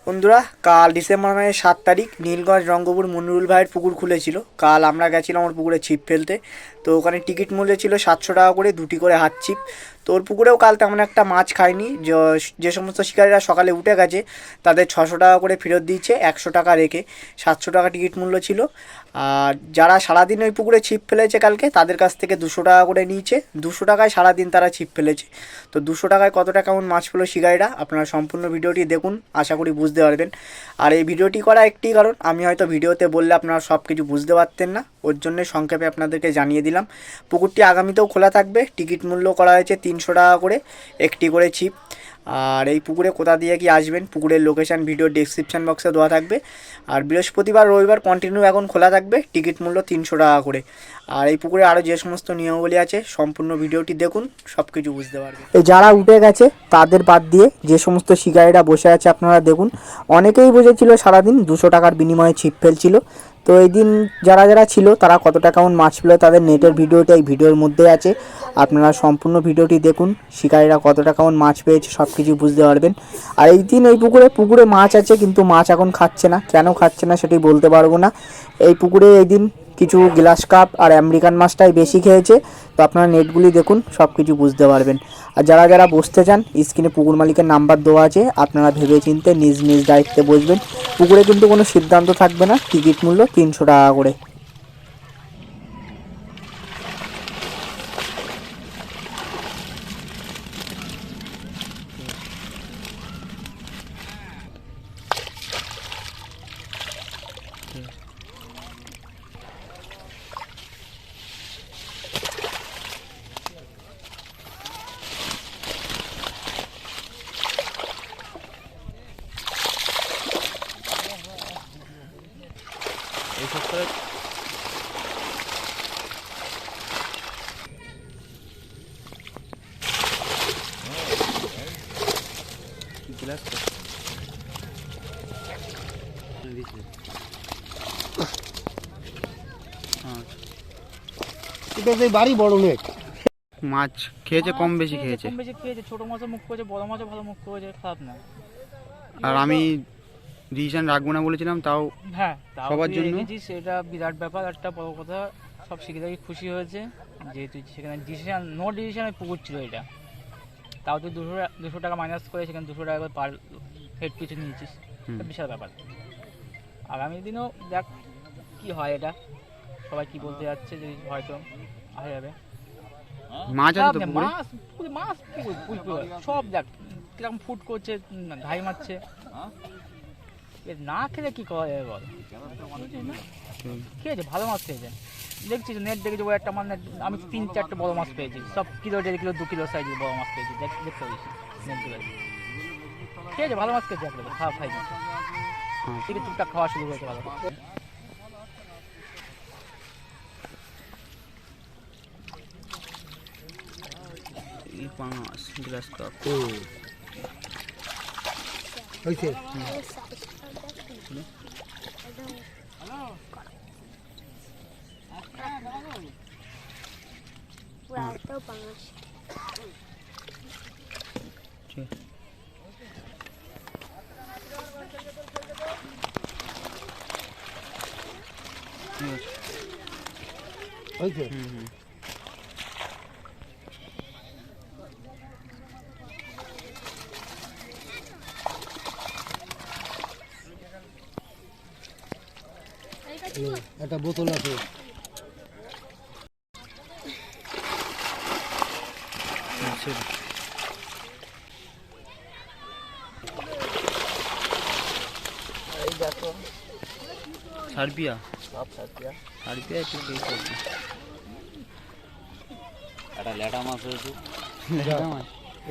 বন্ধুরা, কাল ডিসেম্বর মাসের 7 তারিখ নীলগঞ্জ রঙ্গপুর মনিরুল ভাইয়ের পুকুর খুলেছিল। কাল আমরা গেছিলাম ওর পুকুরে ছিপ ফেলতে। তো ওখানে টিকিট মূল্য ছিল 700 টাকা করে, দুটি করে হাত ছিপ। তো ওর পুকুরেও কাল তেমন একটা মাছ খায়নি। যে সমস্ত শিকারীরা সকালে উঠে গেছে তাদের 600 টাকা করে ফেরত দিয়েছে, 100 টাকা রেখে। 700 টাকা টিকিট মূল্য ছিল। আর যারা সারাদিন ওই পুকুরে ছিপ ফেলেছে কালকে, তাদের কাছ থেকে 200 টাকা করে নিয়েছে। 200 টাকায় সারাদিন তারা ছিপ ফেলেছে। তো 200 টাকায় কতটা কেমন মাছ পেলো শিকারীরা, আপনারা সম্পূর্ণ ভিডিওটি দেখুন, আশা করি বুঝতে পারবেন। আর এই ভিডিওটি করা একটি কারণ, আমি হয়তো ভিডিওতে বললে আপনারা সব কিছু বুঝতে পারতেন না, ওর জন্য সংক্ষেপে আপনাদেরকে জানিয়ে দিলাম। পুকুরটি আগামীতেও খোলা থাকবে। টিকিট মূল্য করা হয়েছে 300 টাকা করে, একটি করে ছিপ। আর এই পুকুরে কোথা দিয়ে কি আসবেন, পুকুরের লোকেশান ভিডিও ডেসক্রিপশান বক্সে দেওয়া থাকবে। আর বৃহস্পতিবার রবিবার কন্টিনিউ এখন খোলা থাকবে, টিকিট মূল্য 300 টাকা করে। আর এই পুকুরে আরও যে সমস্ত নিয়মাবলী আছে সম্পূর্ণ ভিডিওটি দেখুন, সব কিছু বুঝতে পারবেন। এই যারা উঠে গেছে তাদের বাদ দিয়ে যে সমস্ত শিকারীরা বসে আছে আপনারা দেখুন। অনেকেই বুঝেছিল সারাদিন 200 টাকার বিনিময়ে ছিপ ফেলছিল। তো এই দিন যারা যারা ছিল তারা কতটা কেমন মাছ পেল তাদের নেটের ভিডিওটা এই ভিডিওর মধ্যে আছে, আপনারা সম্পূর্ণ ভিডিওটি দেখুন। শিকারীরা কতটা কেমন মাছ পেয়েছে সব কিছু বুঝতে পারবেন। আর এই দিন এই পুকুরে মাছ আছে, কিন্তু মাছ এখন খাচ্ছে না। কেন খাচ্ছে না সেটি বলতে পারবো না। এই পুকুরে এই দিন কিছু গ্লাস কাপ আর আমেরিকান মাছটাই বেশি খেয়েছে। তো আপনারা নেটগুলি দেখুন, সব কিছু বুঝতে পারবেন। আর যারা যারা বসতে চান স্ক্রিনে পুকুর মালিকের নাম্বার দেওয়া আছে, আপনারা ভেবে চিনতে নিজ নিজ দায়িত্বে বসবেন। পুকুরে কিন্তু কোনো সিদ্ধান্ত থাকবে না। টিকিট মূল্য 300 টাকা করে। এই সপ্তাহে গ্লাস বাড়ি বড় নেট মাছ খেয়েছে, কম বেশি খেয়েছে। ছোট মাছও মুখ করেছে, বড় মাছও ভালো মুখ করেছে, খারাপ না। আর আমি ডিসিশন রাখবো না বলেছিলাম, তাও হ্যাঁ সবার জন্য সেটা বিরাট ব্যাপার। একটা বড় কথা, সব শিখে খুশি হয়েছে যেহেতু সেখানে ডিসিশন পুকুর ছিল এটা। তাও তুই 200 টাকা মাইনাস করে সেখানে 200 টাকা করে পার হেড পিছু নিয়েছিস, বিশাল ব্যাপার। আগামী দিনও দেখ কি হয়, এটা সবাই কি বলতে যাচ্ছে, যদি হয়তো হয়ে যাবে। মাছ সব দেখ কিরকম ফুট করছে, ঘাই মারছে। না খেলে কি করা যাবে বল? খেয়েছে, ভালো মাছ খেয়েছে। দেখছি নেট দেখেছি, ওই একটা মানে আমি 3-4টে বড় মাছ পেয়েছি, সব কিলো 1.5 কিলো 2 কিলো সাইজের বড় মাছ পেয়েছি। দেখতে পেয়েছি নেটগুলো খেয়েছে, ভালো মাছ খেয়েছে, খারাপ খাইনি। ঠিক টুকটাক খাওয়া শুরু হয়েছে ভালো। পাঙাশ গ্লাস কাপ হয়েছে। হয়েছে। একটা বোতল আছে। এই দেখো সার্বিয়া, সব সার্বিয়া একটু খেয়েছে। একটা ল্যাটা মাছ হয়েছে।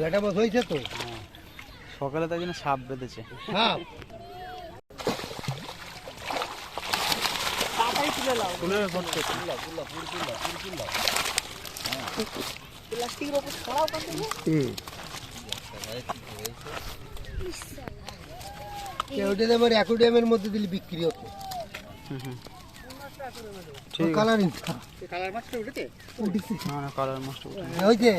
ল্যাটা মাছ হয়েছে তো সকালে তাই জন্য সাপ বেঁধেছে। সাপ প্লাস্টিকের উপর ছড়াও করতে ওটা আমার অ্যাকোডিয়ামের মধ্যে দিলে বিক্রি হতো ঠিক আছে। কালারিং কালার মাছটা উঠেছে না না কালার মাছটা হয়েছে